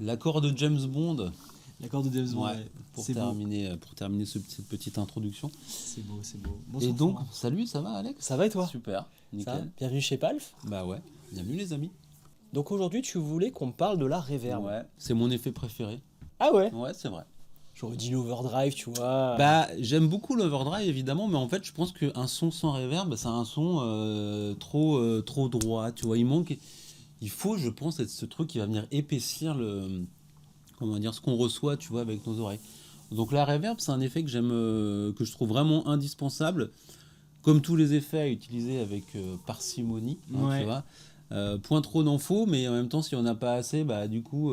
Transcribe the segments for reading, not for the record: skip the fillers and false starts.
L'accord de James Bond. L'accord de James Bond, Ouais, pour c'est beau. terminer cette petite introduction. C'est beau, c'est beau. Et Bonsoir, donc, Florent. salut, ça va Alex? Ça va et toi? Super, Ça va nickel. Bienvenue chez Palf. Bah ouais, bienvenue les amis. Donc aujourd'hui, tu voulais qu'on parle de la reverb. Ouais, c'est mon effet préféré. Ah ouais? Ouais, c'est vrai. J'aurais dit l'overdrive, tu vois. Bah, j'aime beaucoup l'overdrive évidemment, mais en fait, je pense qu'un son sans reverb, c'est un son trop droit, tu vois. Il faut, je pense, être ce truc qui va venir épaissir ce qu'on reçoit, tu vois, avec nos oreilles. Donc la reverb, c'est un effet que j'aime, que je trouve vraiment indispensable, comme tous les effets à utiliser avec parcimonie, hein, Ouais. tu vois. Point trop n'en faut, mais en même temps, si on n'a pas assez, bah du coup,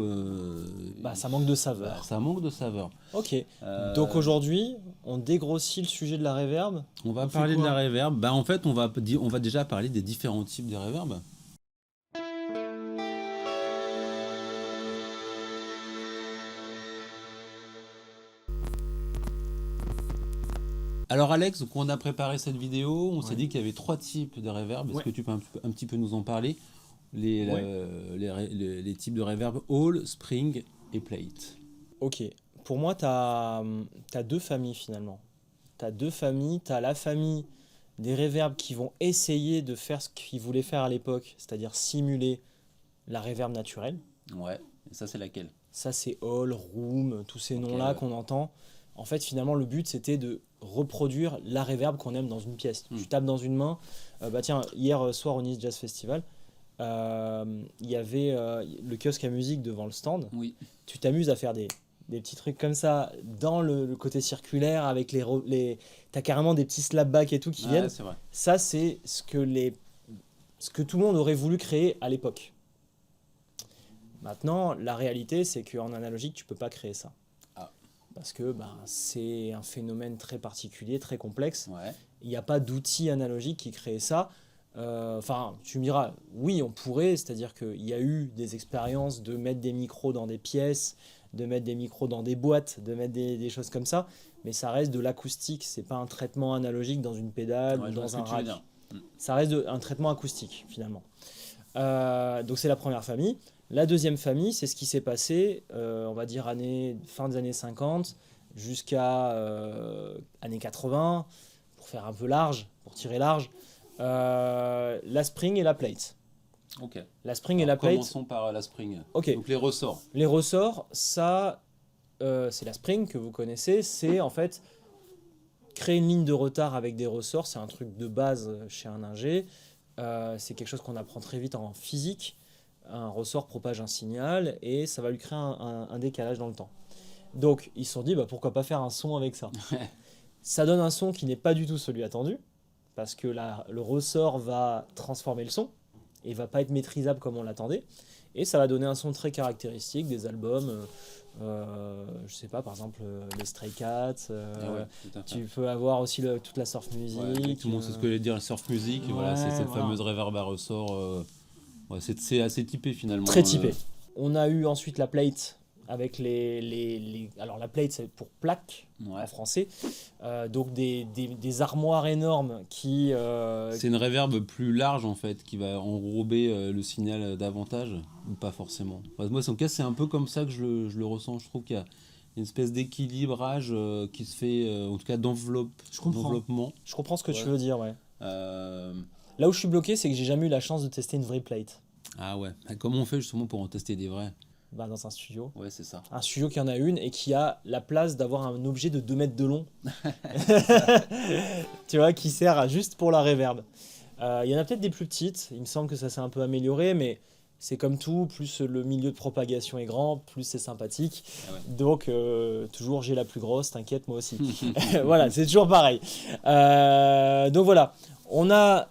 Bah ça manque de saveur. ça manque de saveur. Ok. Euh, Donc aujourd'hui, on dégrossit le sujet de la reverb. On va On fait parler de quoi? la reverb. Bah en fait, on va déjà parler des différents types de reverb. Alors Alex, donc on a préparé cette vidéo, on s'est Ouais. dit qu'il y avait 3 types de reverb. Est-ce Ouais. que tu peux un petit peu nous en parler? Ouais. Les types de reverb Hall, Spring et Plate. Ok. Pour moi, t'as deux familles finalement. T'as deux familles. T'as la famille des reverbs qui vont essayer de faire ce qu'ils voulaient faire à l'époque, c'est-à-dire simuler la reverb naturelle. Ouais, et ça c'est laquelle? Ça, c'est Hall, Room, tous ces Ok, noms-là ouais. qu'on entend. En fait, finalement, le but, c'était de reproduire la reverb qu'on aime dans une pièce. Hmm. Tu tapes dans une main. Bah tiens, hier soir au Nice Jazz Festival, il y avait le kiosque à musique devant le stand. Oui. Tu t'amuses à faire des petits trucs comme ça dans le côté circulaire avec t'as carrément des petits slapbacks et tout qui Ouais, viennent. c'est vrai. Ça, c'est ce que tout le monde aurait voulu créer à l'époque. Maintenant, la réalité, c'est qu'en analogique, tu peux pas créer ça. Ah. Parce que c'est un phénomène très particulier, très complexe. Ouais. Il n'y a pas d'outil analogique qui crée ça. Enfin, tu me diras, oui, on pourrait, c'est-à-dire qu'il y a eu des expériences de mettre des micros dans des pièces, de mettre des micros dans des boîtes, de mettre des choses comme ça, mais ça reste de l'acoustique, c'est pas un traitement analogique dans une pédale Ouais, ou je vois dans ce un que tu veux rack. dire. Ça reste un traitement acoustique finalement. Donc c'est la première famille. La deuxième famille, c'est ce qui s'est passé, on va dire fin des années 50 jusqu'à années 80, pour faire un peu large, pour tirer large. La spring et la plate. Ok. La spring et la Alors, plate, commençons par la Spring. ok. Donc les ressorts. Les ressorts, ça, c'est la spring que vous connaissez, c'est en fait créer une ligne de retard avec des ressorts, c'est un truc de base chez un ingé. C'est quelque chose qu'on apprend très vite en physique. Un ressort propage un signal et ça va lui créer un décalage dans le temps. Donc ils se sont dit pourquoi pas faire un son avec ça. Ça donne un son qui n'est pas du tout celui attendu parce que le ressort va transformer le son et va pas être maîtrisable comme on l'attendait. Et ça va donner un son très caractéristique des albums. Je sais pas, par exemple les Stray Cats. Ah ouais, tout à fait. Tu peux avoir aussi toute la surf music. Ouais, exactement, c'est ce que j'allais dire, la surf music. Ouais, Voilà, c'est cette voilà. fameuse reverb à ressort. Ouais, c'est assez typé finalement. Très typé. On a eu ensuite la plate avec alors la plate c'est pour plaque Ouais. en français. Donc des armoires énormes qui... C'est une reverb plus large en fait, qui va enrober le signal davantage, ou pas forcément. Enfin, moi, en tout cas, c'est un peu comme ça que je le ressens. Je trouve qu'il y a une espèce d'équilibrage qui se fait, en tout cas d'enveloppement. Je comprends ce que tu Ouais. veux dire, ouais. Euh, Là où je suis bloqué, c'est que j'ai jamais eu la chance de tester une vraie plate. Ah ouais, comment on fait justement pour en tester des vrais? Dans un studio. Ouais, c'est ça. Un studio qui en a une et qui a la place d'avoir un objet de 2 mètres de long. Tu vois, qui sert juste pour la reverb. Il y en a peut-être des plus petites, il me semble que ça s'est un peu amélioré, mais c'est comme tout, plus le milieu de propagation est grand, plus c'est sympathique. Ah ouais. Donc, toujours j'ai la plus grosse, t'inquiète, moi aussi. Voilà, c'est toujours pareil. Donc voilà, on a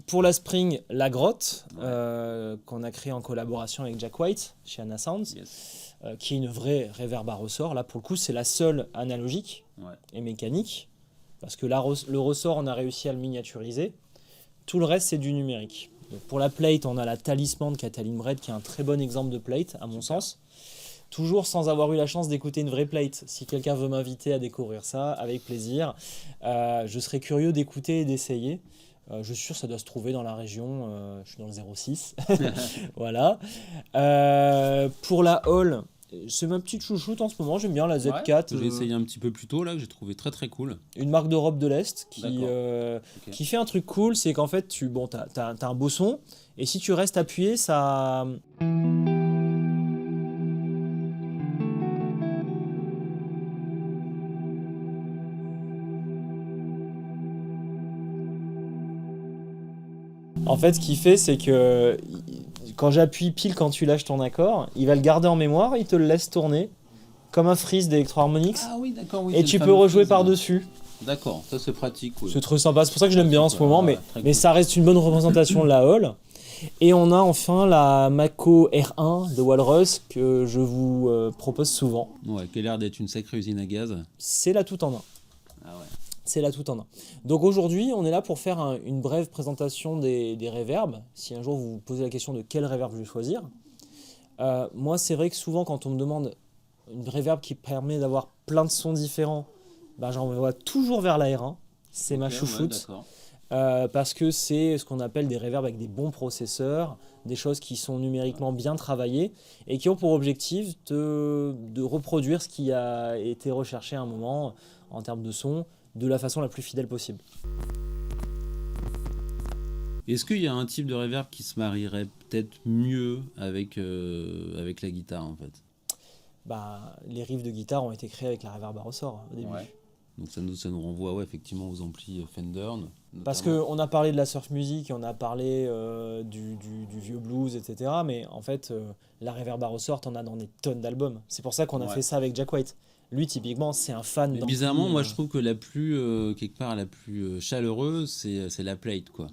pour la Spring la grotte, qu'on a créée en collaboration avec Jack White chez Anna Sounds, Yes. qui est une vraie reverb à ressort. Là, pour le coup, c'est la seule analogique Ouais. et mécanique, parce que là, le ressort, on a réussi à le miniaturiser. Tout le reste, c'est du numérique. Donc, pour la plate, on a la Talisman de Catalin Bred, qui est un très bon exemple de plate, à mon sens. Toujours sans avoir eu la chance d'écouter une vraie plate. Si quelqu'un veut m'inviter à découvrir ça, avec plaisir. Je serais curieux d'écouter et d'essayer. Je suis sûr que ça doit se trouver dans la région. Je suis dans le 06. Voilà. Pour la Hall, C'est ma petite chouchoute en ce moment, j'aime bien la Z4. J'ai essayé un petit peu plus tôt là, que j'ai trouvé très très cool. Une marque d'Europe de l'Est Ok. qui fait un truc cool, c'est qu'en fait, t'as un beau son, et si tu restes appuyé, ça... En fait, ce qu'il fait, c'est que quand j'appuie pile quand tu lâches ton accord, il va le garder en mémoire, il te le laisse tourner, comme un freeze d'Electro Harmonix, Ah oui, d'accord, oui. et tu peux rejouer par-dessus. D'accord, ça c'est pratique. Oui. C'est très sympa, c'est pour ça que je l'aime bien en ce moment, Ouais, très mais cool. ça reste une bonne représentation de la Hall. Et on a enfin la Mako R1 de Walrus que je vous propose souvent. Ouais, qui a l'air d'être une sacrée usine à gaz. C'est la tout en un. Ah ouais. C'est la tout en un. Donc aujourd'hui, on est là pour faire une brève présentation des reverbs. Si un jour vous vous posez la question de quel reverb je vais choisir. Moi, c'est vrai que souvent, quand on me demande une reverb qui permet d'avoir plein de sons différents, ben, j'envoie toujours vers la R1. C'est ma Ok, chouchoute. ouais, d'accord. Parce que c'est ce qu'on appelle des reverbs avec des bons processeurs, des choses qui sont numériquement bien travaillées et qui ont pour objectif de reproduire ce qui a été recherché à un moment en termes de son de la façon la plus fidèle possible. Est-ce qu'il y a un type de reverb qui se marierait peut-être mieux avec la guitare en fait? Bah, les riffs de guitare ont été créés avec la reverb à ressort au début. Ouais. Donc ça nous renvoie ouais, effectivement aux amplis Fender. Parce notamment. qu'on a parlé de la surf music, on a parlé du vieux blues, etc. Mais en fait, la reverb à ressort, on a dans des tonnes d'albums. C'est pour ça qu'on a Ouais. fait ça avec Jack White. Lui, typiquement, c'est un fan Mais d'ampli, bizarrement, moi je trouve que la plus quelque part la plus chaleureuse, c'est la plate quoi.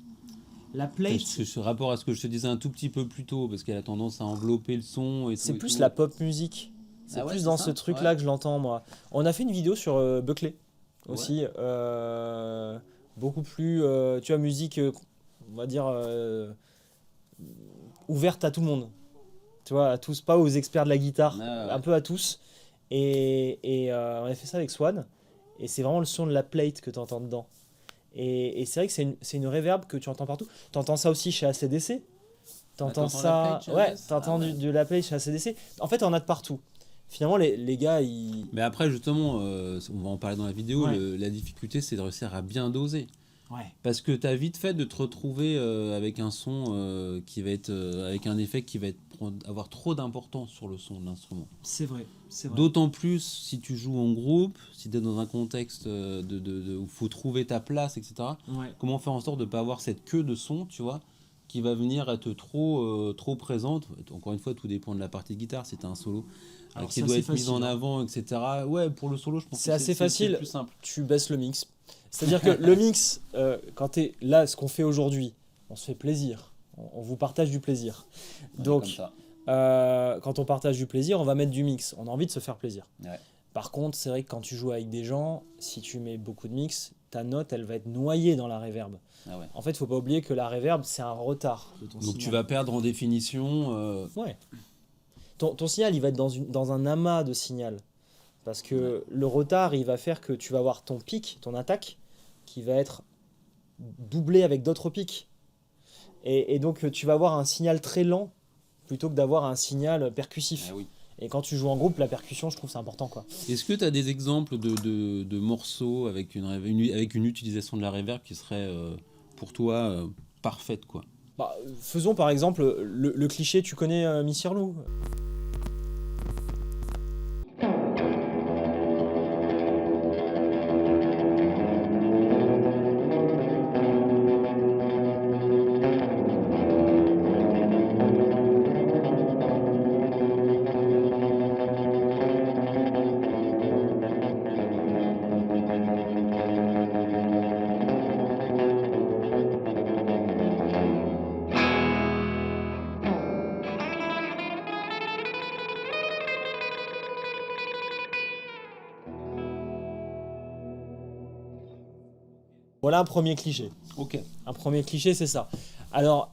La Parce que ce rapport à ce que je te disais un tout petit peu plus tôt, parce qu'elle a tendance à envelopper le son et c'est tout. plus la pop musique. C'est Ah ouais, plus c'est dans ça, ce truc-là ouais. que je l'entends, moi. On a fait une vidéo sur Buckley aussi. Beaucoup plus, tu vois, musique, on va dire, ouverte à tout le monde. Tu vois, à tous, pas aux experts de la guitare, Ah ouais. un peu à tous. Et on a fait ça avec Swan. Et c'est vraiment le son de la plate que tu entends dedans. Et c'est vrai que c'est une reverb que tu entends partout. Tu entends ça aussi chez ACDC. T'entends t'entends la ça, plate chez ouais, ACDC? t'entends Ah ouais. de la play chez ACDC. En fait, on a de partout. Finalement, les gars, ils. Mais après, justement, on va en parler dans la vidéo, Ouais. la difficulté, c'est de réussir à bien doser. Ouais. Parce que tu as vite fait de te retrouver avec un son qui va être. Avec un effet qui va avoir trop d'importance sur le son de l'instrument. C'est vrai, c'est vrai. D'autant plus si tu joues en groupe, si tu es dans un contexte où il faut trouver ta place, etc. Ouais. Comment faire en sorte de ne pas avoir cette queue de son, tu vois, qui va venir être trop présente. Encore une fois, tout dépend de la partie de guitare, si tu as un solo Alors, qui c'est doit assez être mis en facile, hein. avant, etc. Ouais, pour le solo, je pense C'est que assez c'est facile. le plus simple. Tu baisses le mix. C'est-à-dire que le mix, quand tu es là, ce qu'on fait aujourd'hui, on se fait plaisir. On vous partage du plaisir. Ouais, Donc, comme ça. quand on partage du plaisir, on va mettre du mix. On a envie de se faire plaisir. Ouais. Par contre, c'est vrai que quand tu joues avec des gens, si tu mets beaucoup de mix, ta note, elle va être noyée dans la reverb. Ah ouais. En fait, il faut pas oublier que la reverb, c'est un retard de ton Donc signal. tu vas perdre en définition. Ouais. Ton signal, il va être dans un amas de signal. Parce que le retard, il va faire que tu vas avoir ton pic, ton attaque, qui va être doublé avec d'autres pics. Et donc, tu vas avoir un signal très lent plutôt que d'avoir un signal percussif. Ah oui. Et quand tu joues en groupe, la percussion, je trouve c'est important, quoi. Est-ce que tu as des exemples de morceaux avec avec une utilisation de la reverb qui serait pour toi parfaite quoi? Bah, faisons par exemple le cliché, tu connais Miss Lou. Voilà un premier cliché. Ok. Un premier cliché, c'est ça. Alors,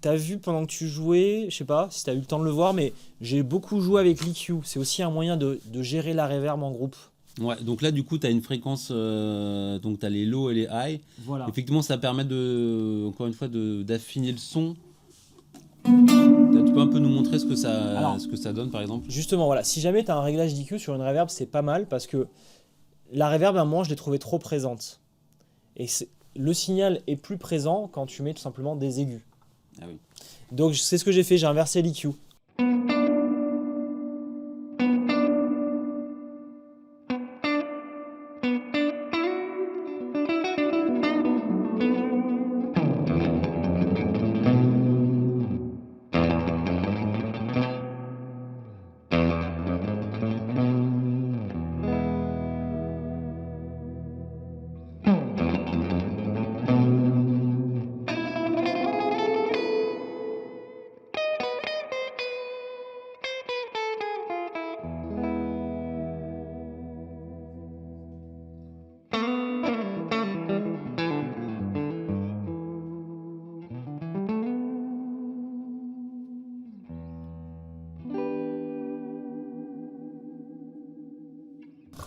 t'as vu pendant que tu jouais, je sais pas si t'as eu le temps de le voir, mais j'ai beaucoup joué avec l'EQ. C'est aussi un moyen de gérer la reverb en groupe. Ouais, donc là du coup tu as une fréquence, donc tu as les low et les high. Voilà. Effectivement ça permet encore une fois d'affiner le son. Tu peux peux un peu nous montrer Alors, ce que ça donne par exemple? Justement, voilà, si jamais tu as un réglage d'EQ sur une reverb, c'est pas mal parce que la reverb, à un moment, je l'ai trouvée trop présente. Et le signal est plus présent quand tu mets tout simplement des aigus. Ah oui. Donc c'est ce que j'ai fait, j'ai inversé l'EQ.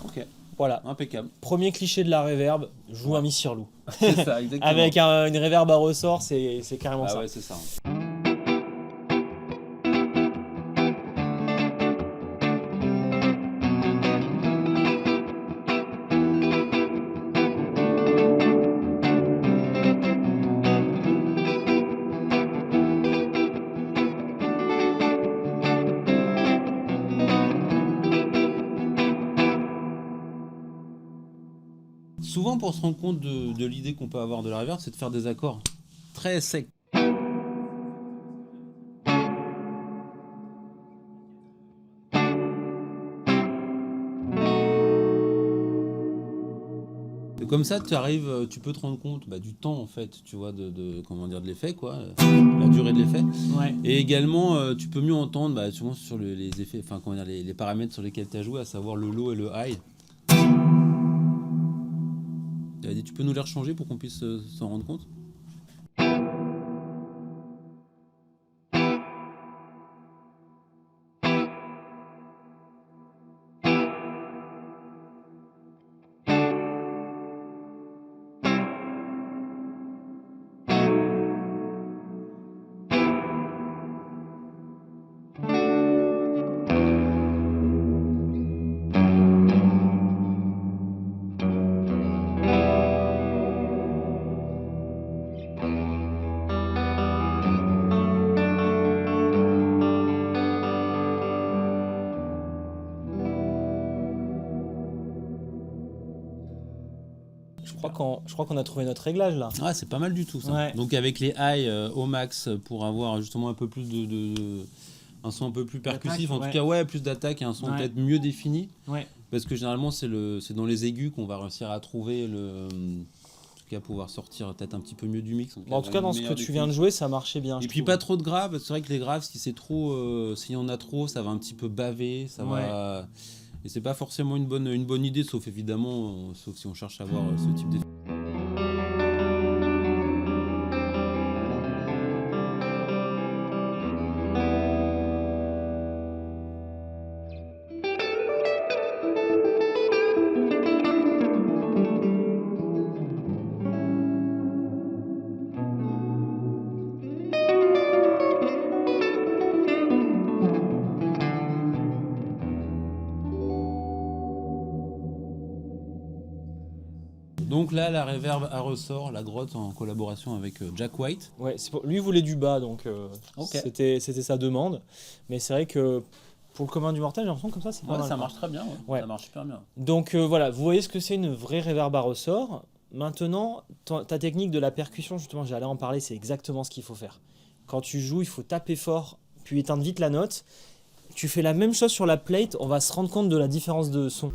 Ok, Voilà. impeccable. Premier cliché de la reverb, joue un mi sur loup. C'est ça, exactement. Avec une reverb à ressort, c'est carrément Ah ça. ouais, c'est ça. Souvent, pour se rendre compte de l'idée qu'on peut avoir de la reverb, c'est de faire des accords très secs. Et comme ça, tu peux te rendre compte du temps en fait, tu vois, comment dire, de l'effet, quoi, la durée de l'effet. Ouais. Et également, tu peux mieux entendre, souvent sur les effets, enfin comment dire, les paramètres sur lesquels tu as joué, à savoir le low et le high. Tu peux nous les rechanger pour qu'on puisse s'en rendre compte? Je crois qu'on a trouvé notre réglage là. Ah, c'est pas mal du tout ça. Ouais. Donc avec les highs au max pour avoir justement un peu plus un son un peu plus percussif, en tout cas ouais, plus d'attaque et un son peut-être mieux défini. Ouais. Parce que généralement c'est dans les aigus qu'on va réussir à trouver en tout cas pouvoir sortir peut-être un petit peu mieux du mix. En tout cas dans ce que tu viens de jouer, ça marchait bien. Et puis pas trop de graves, c'est vrai que les graves, si c'est trop, s'il y en a trop, ça va un petit peu baver, ça va. Et c'est pas forcément une bonne idée, sauf évidemment, sauf si on cherche à avoir ce type d'effet. Donc là, la reverb à ressort, la grotte en collaboration avec Jack White. Ouais, lui voulait du bas, donc c'était sa demande. Mais c'est vrai que pour le commun du mortel, j'ai l'impression que comme ça, c'est pas mal. Ça marche très bien, ça marche super bien. Donc voilà, vous voyez ce que c'est une vraie reverb à ressort. Maintenant, ta technique de la percussion, justement, j'allais en parler, c'est exactement ce qu'il faut faire. Quand tu joues, il faut taper fort, puis éteindre vite la note. Tu fais la même chose sur la plate, on va se rendre compte de la différence de son.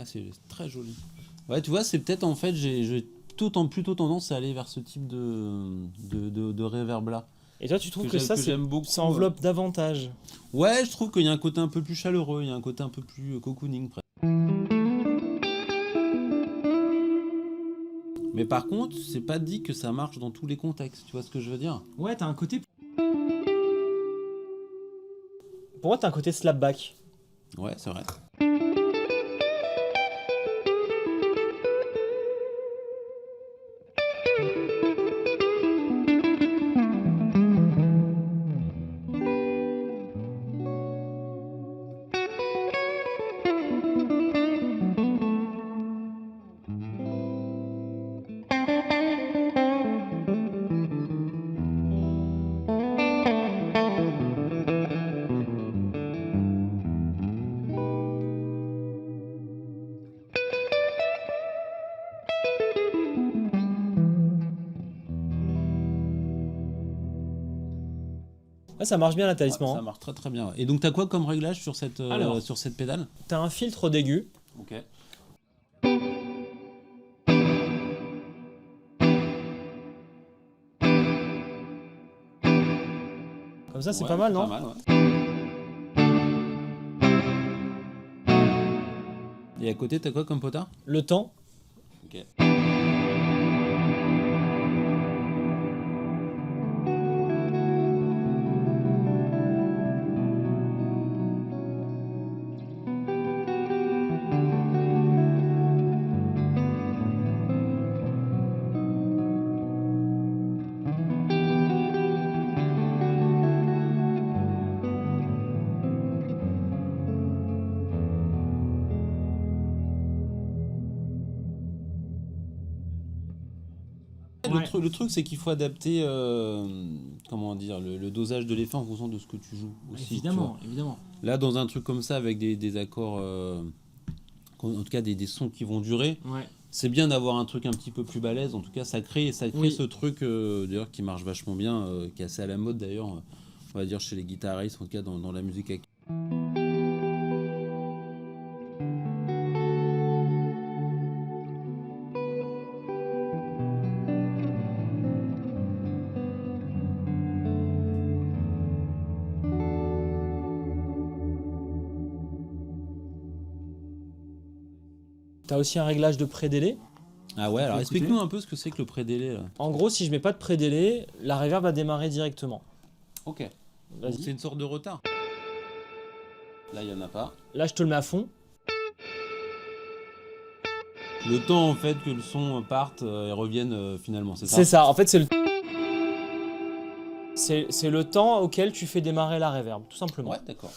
Ouais, c'est très joli. Ouais, tu vois, c'est peut-être en fait, j'ai plutôt tendance à aller vers ce type de reverb là. Et toi, tu trouves que ça, J'aime beaucoup. ça enveloppe davantage? Ouais, je trouve qu'il y a un côté un peu plus chaleureux, il y a un côté un peu plus cocooning presque. Mais par contre, c'est pas dit que ça marche dans tous les contextes, tu vois ce que je veux dire? Ouais, t'as un côté. Pour moi, t'as un côté slapback. Ouais, c'est vrai. Ouais, ça marche bien la Ouais, talisman. ça marche très très bien. Ouais. Et donc, t'as quoi comme réglage sur cette pédale? T'as un filtre d'aigu. Ok. Comme ça, c'est Ouais, pas mal, c'est non? pas mal, ouais. Et à côté, t'as quoi comme potard? Le temps. Ok. Le truc, c'est qu'il faut adapter, comment dire, le dosage de l'effet en fonction de ce que tu joues aussi. Évidemment. Là, dans un truc comme ça, avec des accords, en tout cas des sons qui vont durer, Ouais. c'est bien d'avoir un truc un petit peu plus balèze. En tout cas, ça crée Oui. ce truc d'ailleurs qui marche vachement bien, qui est assez à la mode d'ailleurs, on va dire chez les guitaristes, en tout cas dans la musique actuelle. T'as aussi un réglage de pré-délai. Ah ouais, alors écouter. explique-nous un peu ce que c'est que le pré-délai là. En gros, si je mets pas de pré-délai, la reverb va démarrer directement. Ok. Donc Vas-y. c'est une sorte de retard. Là, il n'y en a pas. Là, je te le mets à fond. Le temps en fait que le son parte et revienne finalement, c'est ça? C'est ça. En fait, c'est le temps auquel tu fais démarrer la reverb, tout simplement. Ouais, d'accord.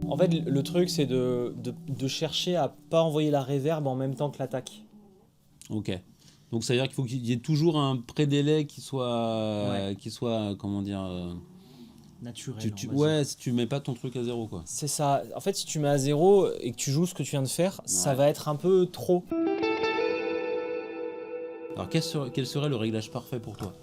En fait, le truc, c'est de chercher à pas envoyer la reverb en même temps que l'attaque. Ok. Donc ça veut dire qu'il faut qu'il y ait toujours un pré-délai Ouais. qui soit comment dire, Naturel. ouais, si tu mets pas ton truc à zéro quoi. C'est ça. En fait, si tu mets à 0 et que tu joues ce que tu viens de faire, ça va être un peu trop. Alors quel serait le réglage parfait pour toi?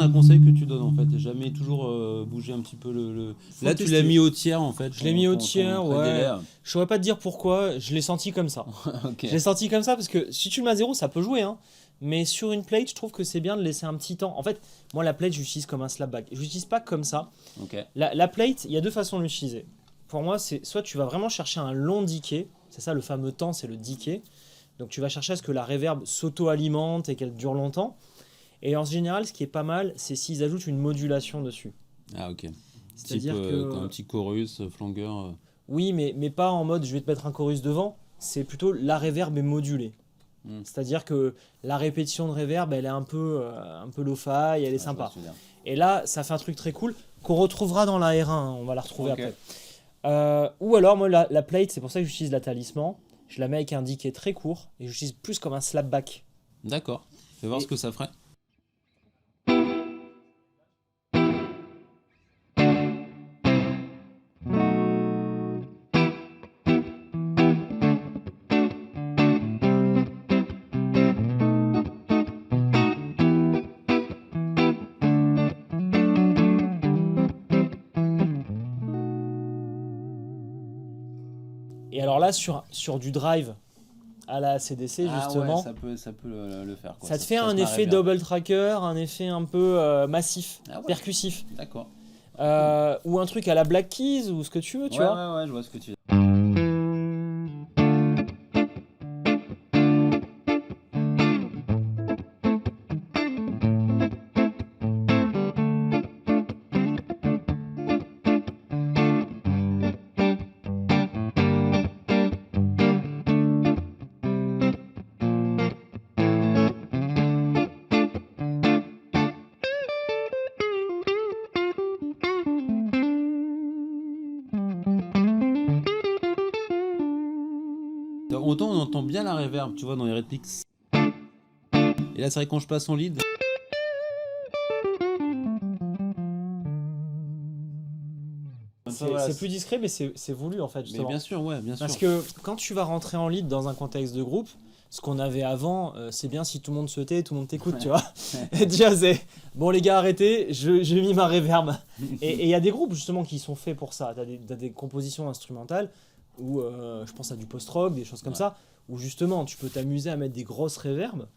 un conseil que tu donnes en fait, et jamais toujours bouger un petit peu le... Faut Là, tu tester. l'as mis au tiers en fait. Je l'ai mis au tiers, ton ouais. délai. Je saurais pas te dire pourquoi, je l'ai senti comme ça. Ok. Je l'ai senti comme ça parce que si tu le mets à 0, ça peut jouer, hein. Mais sur une plate, je trouve que c'est bien de laisser un petit temps. En fait, moi, la plate, j'utilise comme un slapback. Je l'utilise pas comme ça. Ok. La plate, il y a deux façons de l'utiliser. Pour moi, c'est soit tu vas vraiment chercher un long decay, c'est ça le fameux temps, c'est le decay. Donc tu vas chercher à ce que la reverb s'auto-alimente et qu'elle dure longtemps. Et en général, ce qui est pas mal, c'est s'ils ajoutent une modulation dessus. Ah ok. C'est-à-dire Type, que... un petit chorus, flanger. Oui, mais pas en mode je vais te mettre un chorus devant. C'est plutôt la reverb est modulée. C'est-à-dire que la répétition de reverb, elle est un peu lo-fi, elle est sympa. Et là, ça fait un truc très cool qu'on retrouvera dans la R1, hein, on va la retrouver après. Ou alors, moi, la plate, c'est pour ça que j'utilise la talisman. Je la mets avec un decay très court et j'utilise plus comme un slapback. D'accord. Fais voir Et- ce que ça ferait. Et alors là, sur du drive à la CDC, justement, ça peut le faire. Quoi. ça te fait un se effet marrait bien. double tracker, un effet un peu massif, Ah ouais. percussif. D'accord. Ou un truc à la Black Keys, ou ce que tu veux, tu vois. Ouais, je vois ce que tu veux. Autant on entend bien la reverb, tu vois, dans les répliques. Et là, c'est vrai quand je passe en lead. C'est plus discret, mais c'est voulu en fait, Mais justement. bien sûr, ouais, bien sûr. Parce que quand tu vas rentrer en lead dans un contexte de groupe, ce qu'on avait avant, c'est bien si tout le monde se tait, tout le monde t'écoute, tu vois. Et déjà, c'est bon, les gars, arrêtez, j'ai mis ma reverb. Et il y a des groupes justement qui sont faits pour ça. T'as des compositions instrumentales où je pense à du post-rock, des choses comme ça, où justement tu peux t'amuser à mettre des grosses reverbs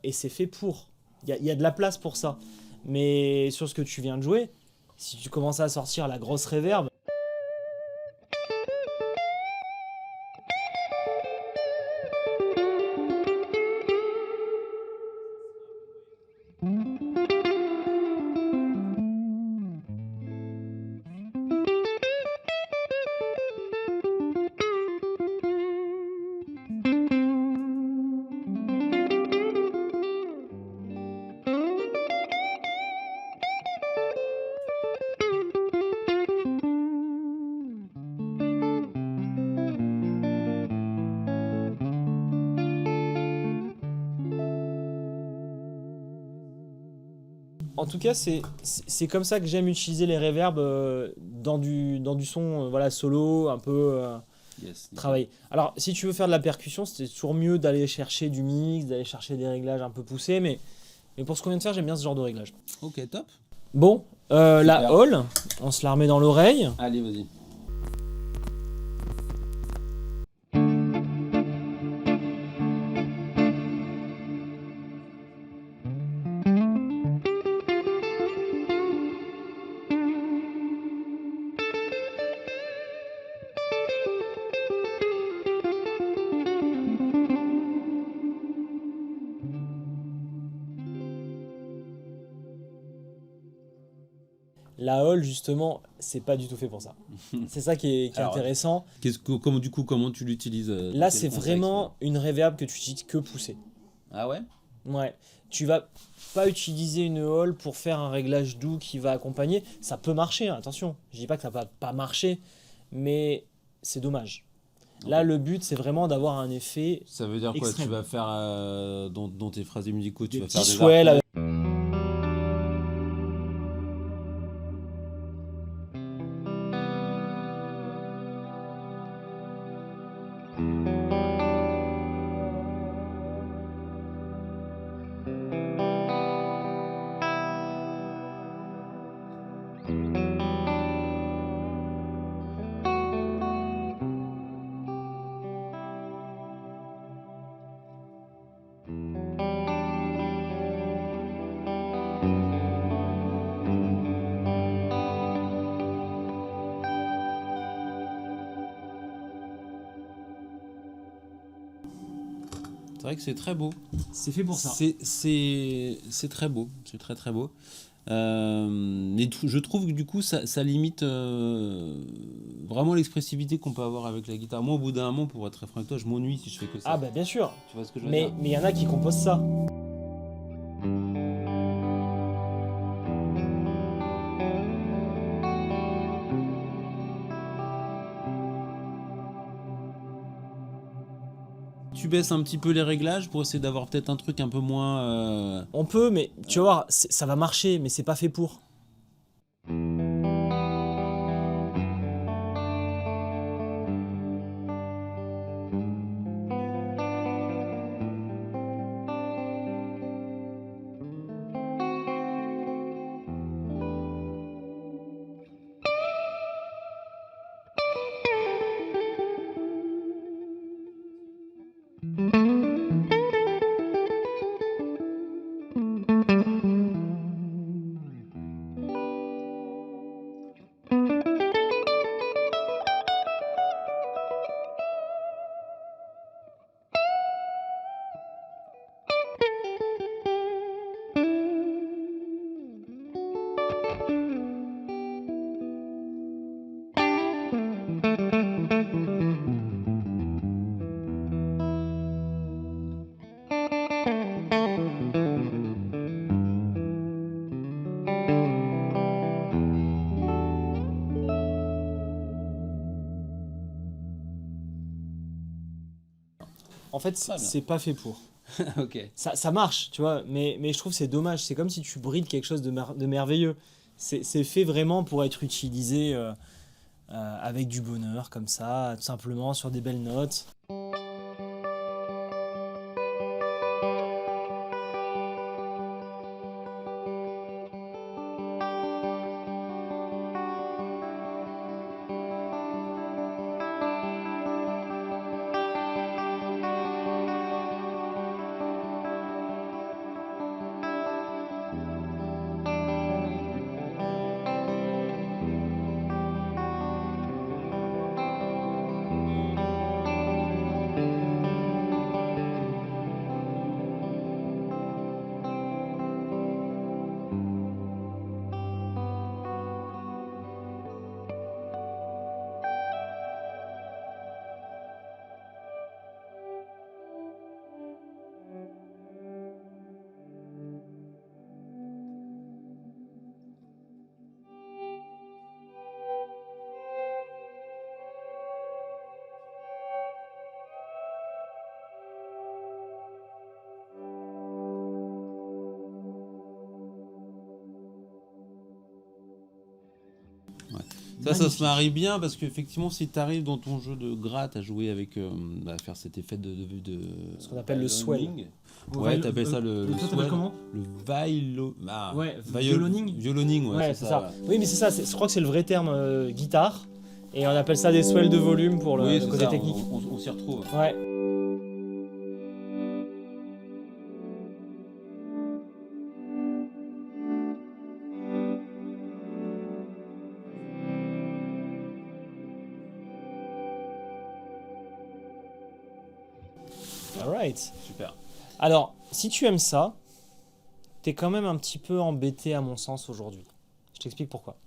et c'est fait pour. Il y a de la place pour ça. Mais sur ce que tu viens de jouer, si tu commences à sortir la grosse reverb, en tout cas, c'est comme ça que j'aime utiliser les reverbs dans du son voilà, solo, un peu travaillé. Alors, si tu veux faire de la percussion, c'est toujours mieux d'aller chercher du mix, d'aller chercher des réglages un peu poussés, mais pour ce qu'on vient de faire, j'aime bien ce genre de réglage. Ok, top. Bon, la hall, on se la remet dans l'oreille. Allez, vas-y. La hall, justement, c'est pas du tout fait pour ça. C'est ça qui est Alors, intéressant. Comment tu l'utilises Là, dans quel c'est contexte, vraiment une reverb que tu utilises que poussée. Ah ouais. Ouais, tu vas pas utiliser une hall pour faire un réglage doux qui va accompagner. Ça peut marcher, hein, attention. Je dis pas que ça va pas marcher, mais c'est dommage. Là, le but, c'est vraiment d'avoir un effet Ça veut dire quoi? extrême. Tu vas faire dans tes phrasés musicaux, tu Des vas faire petits des swells arpèges. C'est vrai que c'est très beau. C'est fait pour ça. C'est très beau. C'est très très beau. Mais je trouve que du coup, ça limite vraiment l'expressivité qu'on peut avoir avec la guitare. Moi, au bout d'un moment, pour être très franc avec toi, je m'ennuie si je fais que ça. Ah bah bien sûr. Tu vois ce que je veux Mais dire? il y en a qui composent ça. Tu baisses un petit peu les réglages pour essayer d'avoir peut-être un truc un peu moins. On peut, mais tu vas voir, ça va marcher, mais c'est pas fait pour. En fait, Très bien. c'est pas fait pour. Ok. Ça marche, tu vois, mais je trouve que c'est dommage. C'est comme si tu brides quelque chose de merveilleux. C'est fait vraiment pour être utilisé avec du bonheur, comme ça, tout simplement, sur des belles notes. Ça se marie bien parce qu'effectivement, si tu arrives dans ton jeu de gratte à jouer avec. À faire cet effet de Ce qu'on appelle le swell. violoning. Ouais, t'appelles ça le toi, t'appelles swell. comment? Le Ouais, violoning. Violoning, ouais, Ouais, c'est ça. Oui, mais c'est ça. Je crois que c'est le vrai terme guitare. Et on appelle ça des swells de volume pour Oui, le c'est côté ça, technique. on s'y retrouve. Ouais. Alright. Super. Alors, si tu aimes ça, t'es quand même un petit peu embêté à mon sens aujourd'hui. Je t'explique pourquoi.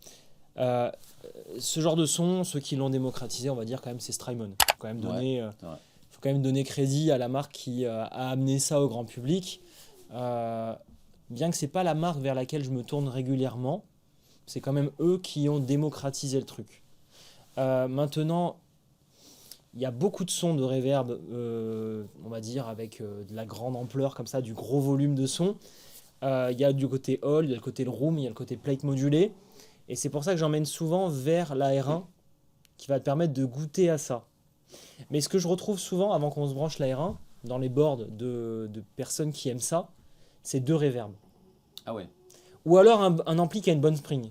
Ce genre de son, ceux qui l'ont démocratisé, on va dire quand même, c'est Strymon. Faut quand même donner, faut quand même donner crédit à la marque qui a amené ça au grand public. Bien que c'est pas la marque vers laquelle je me tourne régulièrement, c'est quand même eux qui ont démocratisé le truc. Maintenant, il y a beaucoup de sons de reverb, on va dire, avec de la grande ampleur comme ça, du gros volume de son. Il y a du côté hall, il y a le côté room, il y a le côté plate modulé. Et c'est pour ça que j'emmène souvent vers la R1 qui va te permettre de goûter à ça. Mais ce que je retrouve souvent avant qu'on se branche la R1, dans les boards de personnes qui aiment ça, c'est deux reverbs. Ah ouais. Ou alors un ampli qui a une bonne spring.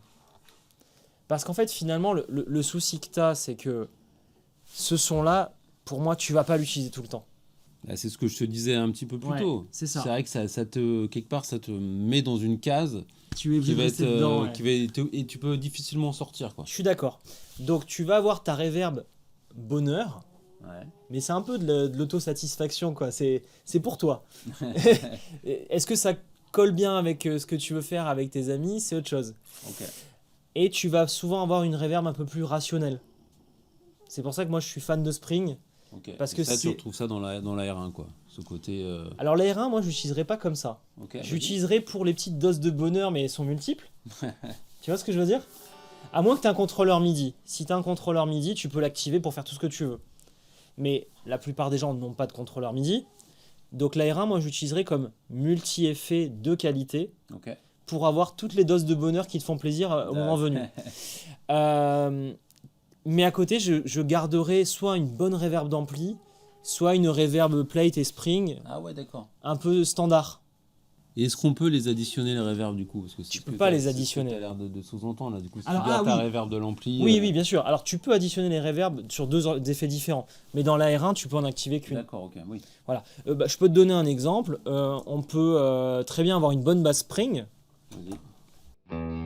Parce qu'en fait, finalement, le souci que tu as, c'est que ce son-là, pour moi, tu vas pas l'utiliser tout le temps. C'est ce que je te disais un petit peu plus Ouais, tôt. c'est ça. C'est vrai que ça te, quelque part, ça te met dans une case Tu es qui va être, dedans. Ouais. qui va être- et tu peux difficilement en sortir, quoi. Je suis d'accord. Donc, tu vas avoir ta reverb bonheur, Ouais. Mais c'est un peu de l'autosatisfaction, quoi. C'est pour toi. Est-ce que ça colle bien avec ce que tu veux faire avec tes amis? C'est autre chose. Ok. Et tu vas souvent avoir une reverb un peu plus rationnelle. C'est pour ça que moi je suis fan de Spring. Ok. Parce Et que ça, tu c'est. retrouves ça dans la R1, quoi. Ce côté. Alors la R1, moi je l'utiliserai pas comme ça. Ok. Vas-y. J'utiliserai pour les petites doses de bonheur, mais elles sont multiples. Tu vois ce que je veux dire? À moins que tu aies un contrôleur MIDI. Si tu as un contrôleur MIDI, tu peux l'activer pour faire tout ce que tu veux. Mais la plupart des gens n'ont pas de contrôleur MIDI. Donc la R1, moi j'utiliserai comme multi-effet de qualité Ok. pour avoir toutes les doses de bonheur qui te font plaisir au moment venu. Mais à côté, je garderai soit une bonne reverb d'ampli, soit une reverb plate et spring Ah ouais, d'accord. un peu standard. Et est-ce qu'on peut les additionner, les reverbs, du coup? Parce que Tu peux pas les additionner. Tu as l'air de sous-entendre, là. Du coup, si Alors, tu gardes ta oui. reverb de l'ampli. Oui, oui, bien sûr. Alors tu peux additionner les reverbs sur deux effets différents. Mais dans la R1, tu peux en activer qu'une. D'accord, ok, oui. Voilà. Je peux te donner un exemple. On peut très bien avoir une bonne basse spring. Vas-y.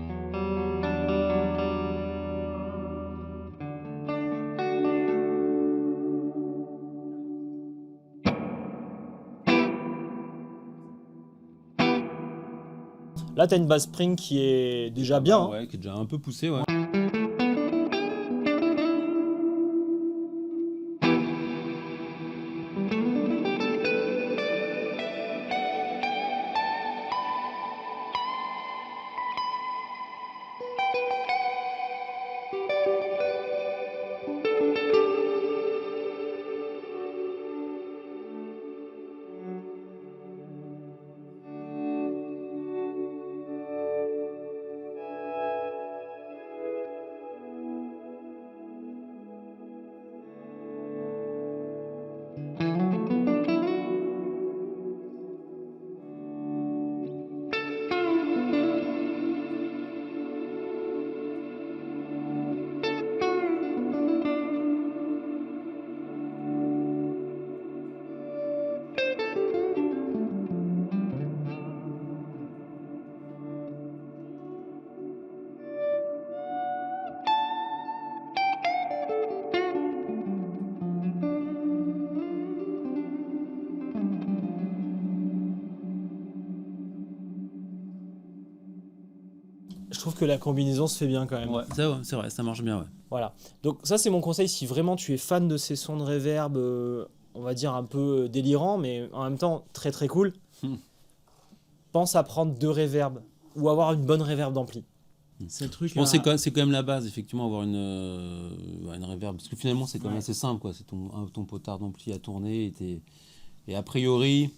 Là, tu as une basse spring qui est déjà bien. Hein. Ouais, qui est déjà un peu poussé, ouais. Je trouve que la combinaison se fait bien quand même. Ouais, ça, ouais, c'est vrai, ça marche bien, ouais. Voilà. Donc ça, c'est mon conseil si vraiment tu es fan de ces sons de reverb, on va dire un peu délirants, mais en même temps très très cool. Hmm. Pense à prendre deux reverbs ou avoir une bonne reverb d'ampli. C'est le truc. Bon, c'est quand même la base, effectivement, avoir une reverb. Parce que finalement, c'est quand même assez simple, quoi. C'est ton potard d'ampli à tourner. Et a priori,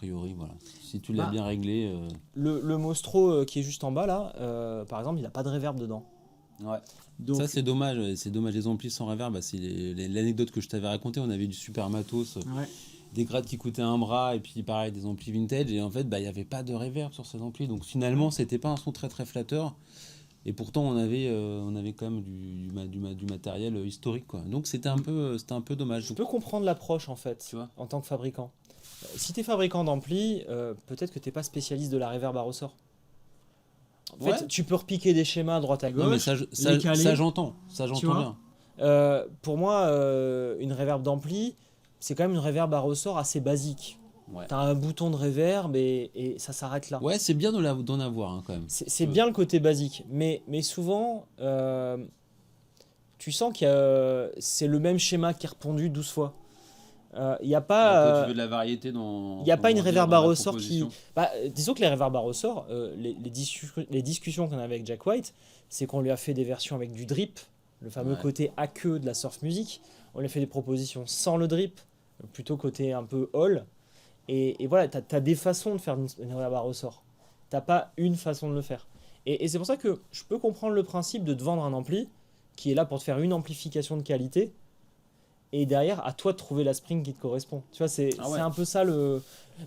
voilà. Si tu l'as bien réglé. Le Mostro qui est juste en bas là, par exemple, il n'a pas de reverb dedans. Ouais. Donc, Ça, c'est dommage. C'est dommage. Les amplis sans reverb, bah, c'est l'anecdote que je t'avais racontée. On avait du super matos. ouais. Des grades qui coûtaient un bras. Et puis, pareil, des amplis vintage. Et en fait, bah, il n'y avait pas de reverb sur ces amplis. Donc, finalement, c'était pas un son très, très flatteur. Et pourtant, on avait quand même du matériel historique, quoi. Donc, c'était un peu dommage. Je peux comprendre l'approche en fait, Tu vois. en tant que fabricant. Si tu es fabricant d'ampli, peut-être que tu n'es pas spécialiste de la reverb à ressort. En fait, tu peux repiquer des schémas à droite à gauche. Non, mais les caler. ça j'entends. Ça, Tu j'entends vois. bien. Pour moi, une reverb d'ampli, c'est quand même une reverb à ressort assez basique. Ouais. Tu as un bouton de reverb et ça s'arrête là. Ouais, c'est bien d'en avoir, hein, quand même. C'est bien le côté basique, mais souvent, tu sens que c'est le même schéma qui est repondu 12 fois. Il n'y a Toi, pas, tu veux de la variété dans. il y a pas une comment dire, reverb dans à la ressort qui. proposition. Disons que les reverbs à ressort, les discussions qu'on avait avec Jack White, c'est qu'on lui a fait des versions avec du drip, le fameux Ouais. côté aqueux de la surf music. On lui a fait des propositions sans le drip, plutôt côté un peu hall. Et voilà, tu as des façons de faire une reverb à ressort. T'as pas une façon de le faire. Et c'est pour ça que je peux comprendre le principe de te vendre un ampli qui est là pour te faire une amplification de qualité. Et derrière, à toi de trouver la spring qui te correspond. Tu vois, c'est un peu ça le.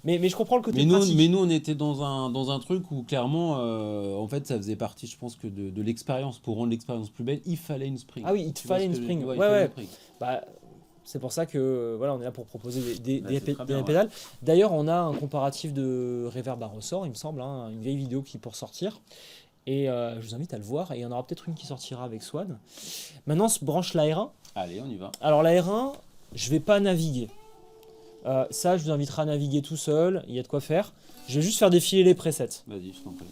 Mais je comprends le côté pratique. Mais nous, on était dans un truc où clairement, en fait, ça faisait partie, je pense, que de l'expérience. Pour rendre l'expérience plus belle, il fallait une spring. Ah oui, il te fallait une spring. Ouais, il Ouais, fallait ouais. une spring. Bah, c'est pour ça que voilà, on est là pour proposer des c'est très bien, pédales. D'ailleurs, on a un comparatif de reverb à ressort, il me semble, hein, une vieille vidéo qui est pour sortir. Et je vous invite à le voir. Et il y en aura peut-être une qui sortira avec Swan. Maintenant, on se branche la R1. Allez, on y va. Alors la R1, je vais pas naviguer. Ça, je vous inviterai à naviguer tout seul, il y a de quoi faire. Je vais juste faire défiler les presets. Vas-y, je t'en prie.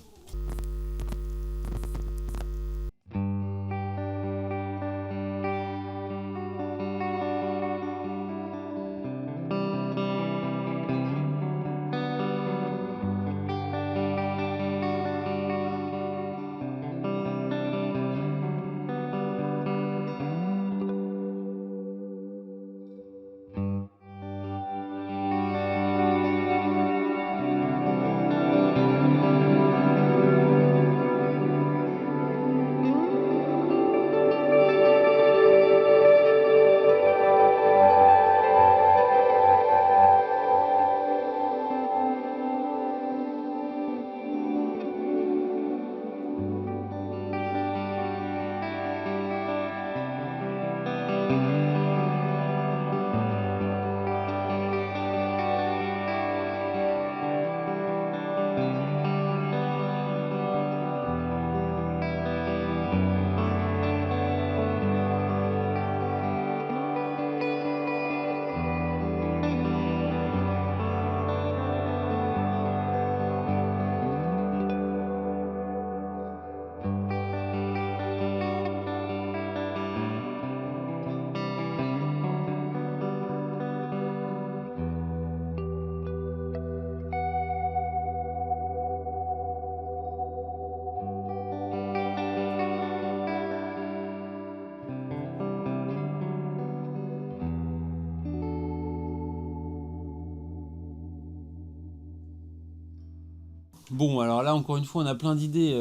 Bon, alors là, encore une fois, on a plein d'idées.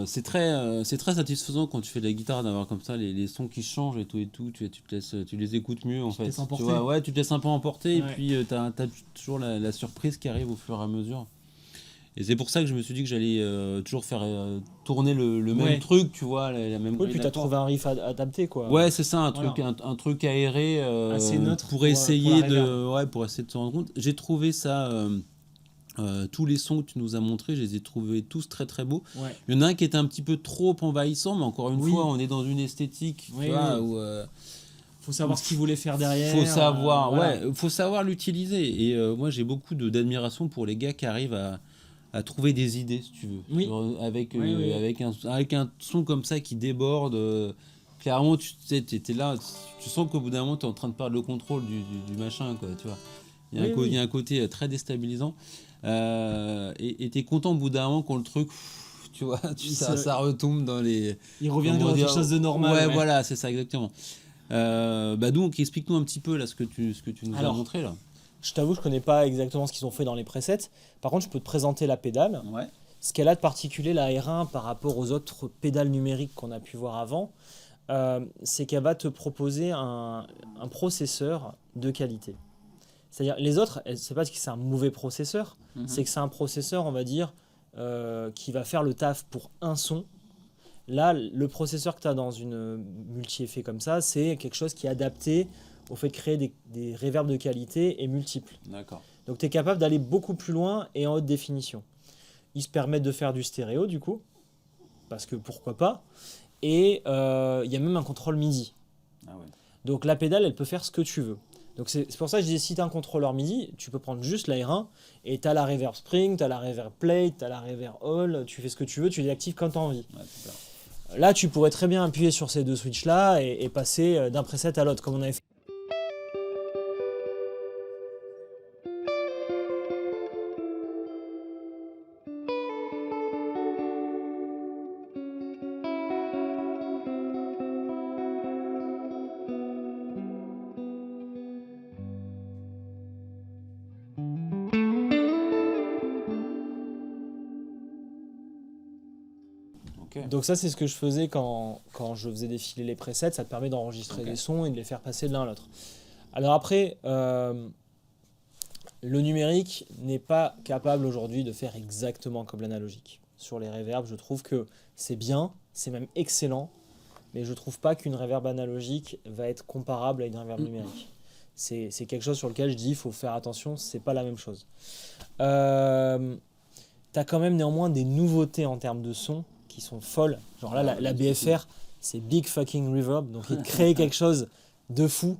C'est très satisfaisant quand tu fais de la guitare d'avoir comme ça les sons qui changent et tout et tout. Tu les écoutes mieux en Tu te fait. laisses emporter. Tu vois, ouais, tu te laisses un peu emporter Ouais. et puis t'as toujours la surprise qui arrive au fur et à mesure. Et c'est pour ça que je me suis dit que j'allais toujours faire tourner le même Ouais. truc, tu vois, la même Oui, grille puis t'as d'accords. trouvé un riff adapté, quoi. Ouais, c'est ça, Voilà. un truc aéré Assez neutre pour pour essayer la de, ouais, pour essayer de se rendre compte. J'ai trouvé ça, tous les sons que tu nous as montrés, je les ai trouvés tous très très beaux. Ouais. Il y en a un qui était un petit peu trop envahissant, mais encore une Oui. fois, on est dans une esthétique, Oui, tu vois, oui. où Faut savoir ce qu'il voulait faire derrière. faut savoir, voilà. ouais, faut savoir l'utiliser. Et moi, j'ai beaucoup d'admiration pour les gars qui arrivent à trouver des idées, si tu veux. Oui. Avec, Oui, oui. avec un son comme ça qui déborde. Clairement, tu sais, t'es là, tu sens qu'au bout d'un moment, tu es en train de perdre le contrôle du machin, quoi, tu vois. Il y a, Oui, oui. il y a un côté très déstabilisant. Et tu es content au bout d'un moment quand le truc, tu vois, ça retombe dans les. Il revient comment dans dire, quelque chose de normal. Ouais, ouais. voilà, c'est ça, exactement. Donc, explique-nous un petit peu là, ce que tu nous as Alors, montré là. Je t'avoue, je connais pas exactement ce qu'ils ont fait dans les presets. Par contre, je peux te présenter la pédale. Ouais. Ce qu'elle a de particulier, la R1, par rapport aux autres pédales numériques qu'on a pu voir avant, c'est qu'elle va te proposer un processeur de qualité. C'est-à-dire, les autres, c'est pas que c'est un mauvais processeur, c'est que c'est un processeur, on va dire, qui va faire le taf pour un son. Là, le processeur que tu as dans une multi-effet comme ça, c'est quelque chose qui est adapté au fait de créer des reverbs de qualité et multiples. D'accord. Donc tu es capable d'aller beaucoup plus loin et en haute définition. Ils se permettent de faire du stéréo du coup, parce que pourquoi pas. Et il y a même un contrôle MIDI. Ah ouais. Donc la pédale, elle peut faire ce que tu veux. Donc c'est pour ça que je disais, si tu as un contrôleur MIDI, tu peux prendre juste la R1 et tu as la reverb spring, tu as la reverb plate, tu as la reverb all, tu fais ce que tu veux, tu les actives quand tu as envie. Ouais, super. Là, tu pourrais très bien appuyer sur ces deux switches-là et passer d'un preset à l'autre, comme on avait fait. Ok. Donc ça, c'est ce que je faisais quand je faisais défiler les presets. Ça te permet d'enregistrer Ok. des sons et de les faire passer de l'un à l'autre. Alors après, le numérique n'est pas capable aujourd'hui de faire exactement comme l'analogique. Sur les reverbs, je trouve que c'est bien, c'est même excellent, mais je trouve pas qu'une reverb analogique va être comparable à une reverb numérique. C'est quelque chose sur lequel je dis il faut faire attention, c'est pas la même chose. Tu as quand même néanmoins des nouveautés en termes de son qui sont folles. Genre là, la BFR, c'est Big Fucking Reverb, donc il te crée quelque chose de fou.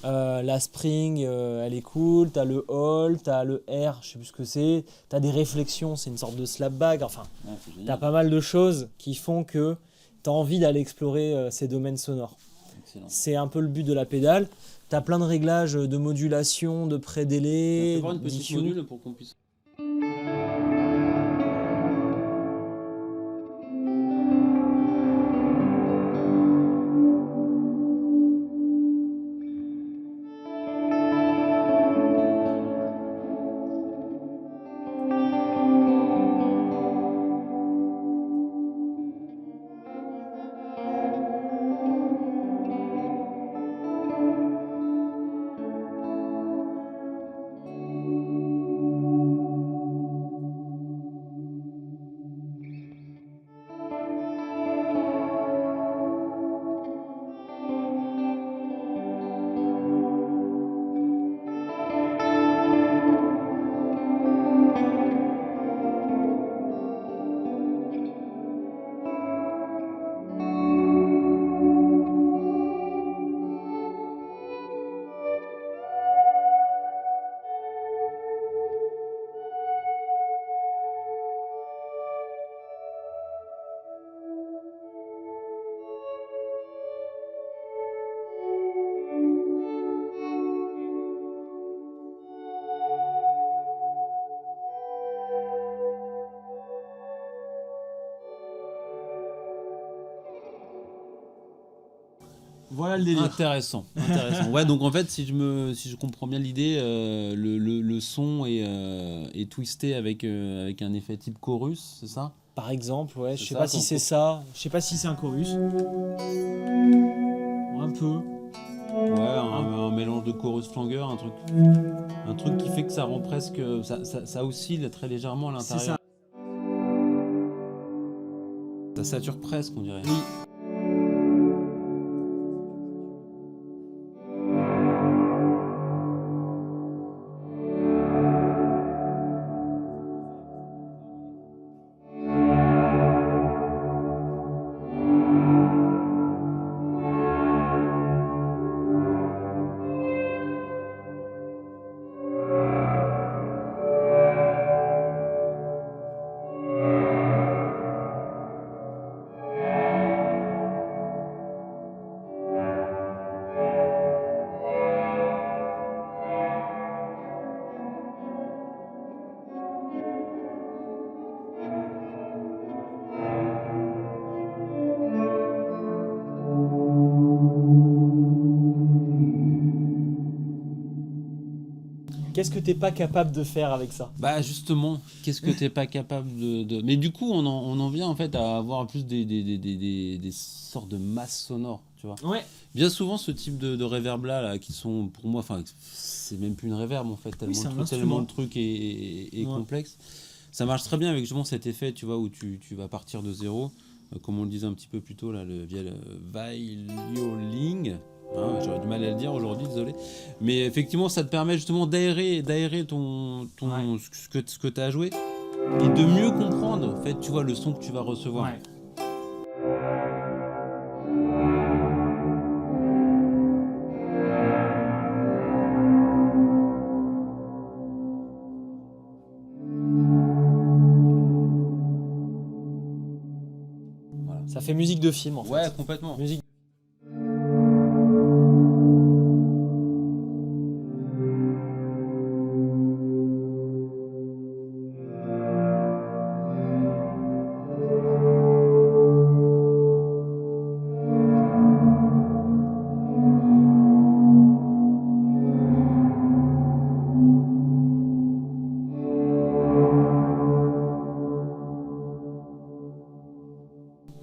La spring, elle est cool. T'as le hall, t'as le air, je sais plus ce que c'est. T'as des réflexions, c'est une sorte de slap bag. Enfin, Ouais, c'est génial. t'as pas mal de choses qui font que t'as envie d'aller explorer ces domaines sonores. Excellent. C'est un peu le but de la pédale. T'as plein de réglages de modulation, de On pré-délai, peut voir une petite d'EQ. module pour qu'on puisse. Voilà le délire. Intéressant, intéressant. Ouais, donc en fait, si je comprends bien l'idée, le son est twisté avec un effet type chorus, c'est ça? Par exemple, ouais, je C'est sais ça, pas si ton c'est coup. ça, je sais pas si c'est un chorus. Un peu. Ouais, un mélange de chorus flanger, un truc qui fait que ça rend presque, ça oscille très légèrement à C'est ça. l'intérieur. Ça sature presque, on dirait. Oui. Qu'est-ce que t'es pas capable de faire avec ça? Bah justement, qu'est-ce que t'es pas capable Mais du coup, on en vient en fait à avoir plus des sortes de masses sonores, tu vois. Ouais. Bien souvent, ce type de reverb là, qui sont pour moi, enfin, c'est même plus une reverb en fait, c'est un tellement instrument. le truc est Ouais. complexe. Ça marche très bien avec justement cet effet, tu vois, où tu vas partir de zéro, comme on le disait un petit peu plus tôt là, via le violling. Hein, j'aurais du mal à le dire aujourd'hui, désolé. Mais effectivement, ça te permet justement d'aérer Ouais. ce que tu as joué et de mieux comprendre, en fait, tu vois, le son que tu vas recevoir. Ouais. Voilà. Ça fait musique de film en fait. Ouais, complètement. Musique.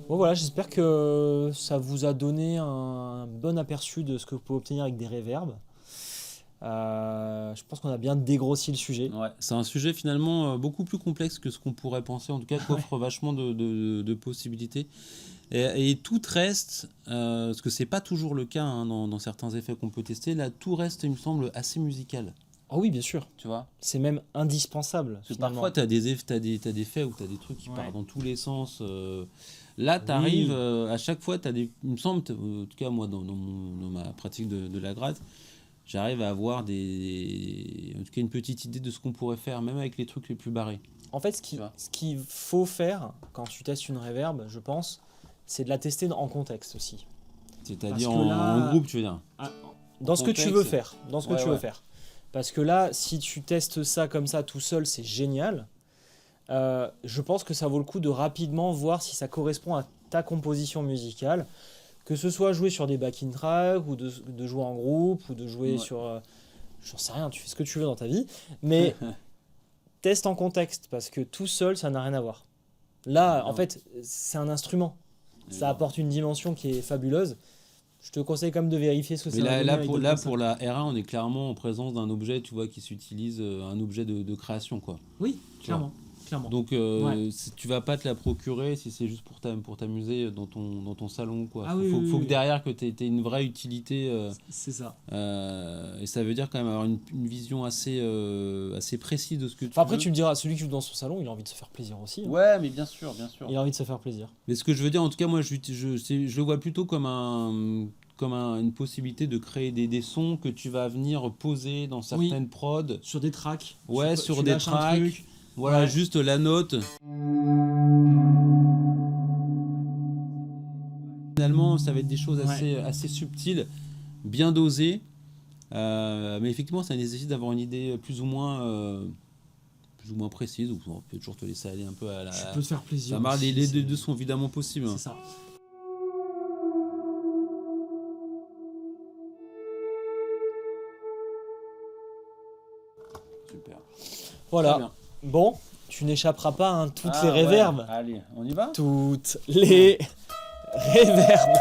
Bon voilà, j'espère que ça vous a donné un bon aperçu de ce que vous pouvez obtenir avec des reverbs. Je pense qu'on a bien dégrossi le sujet. Ouais, c'est un sujet finalement beaucoup plus complexe que ce qu'on pourrait penser, en tout cas, qu'offre vachement de possibilités. Et tout reste, parce que c'est pas toujours le cas hein, dans certains effets qu'on peut tester, là tout reste, il me semble, assez musical, Oh oui, bien sûr. tu vois. C'est même indispensable. Parce que Finalement. parfois, t'as des faits où t'as des trucs qui Ouais. partent dans tous les sens. Là, t'arrives, Oui. à chaque fois, il me semble, en tout cas moi, dans ma pratique de la gratte, j'arrive à avoir en tout cas une petite idée de ce qu'on pourrait faire, même avec les trucs les plus barrés. En fait, Tu vois. ce qu'il faut faire quand tu testes une reverb, je pense, c'est de la tester en contexte aussi. C'est-à-dire Parce que là- en groupe, tu veux dire. Dans ce que tu contexte. veux faire. Dans ce que Ouais, tu veux ouais. faire. Parce que là, si tu testes ça comme ça tout seul, c'est génial. Je pense que ça vaut le coup de rapidement voir si ça correspond à ta composition musicale. Que ce soit jouer sur des backing tracks, ou de jouer en groupe, ou de jouer Ouais. sur... j'en sais rien, tu fais ce que tu veux dans ta vie. Mais teste en contexte, parce que tout seul, ça n'a rien à voir. Là, en Non. fait, c'est un instrument. Ça Non. apporte une dimension qui est fabuleuse. Je te conseille quand même de vérifier ce que Mais ça va donner avec d'autres concerts. pour la R1, on est clairement en présence d'un objet, tu vois, qui s'utilise, un objet de création, quoi. Oui, Tu vois. clairement. Donc, Ouais. tu vas pas te la procurer si c'est juste pour t'amuser dans ton salon, quoi. Ah oui, oui, faut oui. que derrière, que tu aies une vraie utilité. C'est ça. Et ça veut dire quand même avoir une vision assez précise de ce que tu Enfin, après, veux. tu me diras, celui qui joue dans son salon, il a envie de se faire plaisir aussi. Hein. Ouais, mais bien sûr, bien sûr. Il a envie de se faire plaisir. Mais ce que je veux dire, en tout cas, moi, je le vois plutôt comme une possibilité de créer des sons que tu vas venir poser dans certaines prods. Sur des tracks. Ouais, Tu sur des lâches un tracks. truc. Voilà, Ouais. juste la note. Finalement, ça va être des choses assez subtiles, bien dosées. Mais effectivement, ça nécessite d'avoir une idée plus ou moins précise. Ou on peut toujours te laisser aller un peu à la. Tu peux te faire plaisir. Ça marche, aussi, les c'est- deux sont évidemment possibles. C'est ça. Super. Voilà. Très bien. Bon, tu n'échapperas pas à toutes Ah, les ouais. réverbes. Allez, on y va? Toutes les réverbes.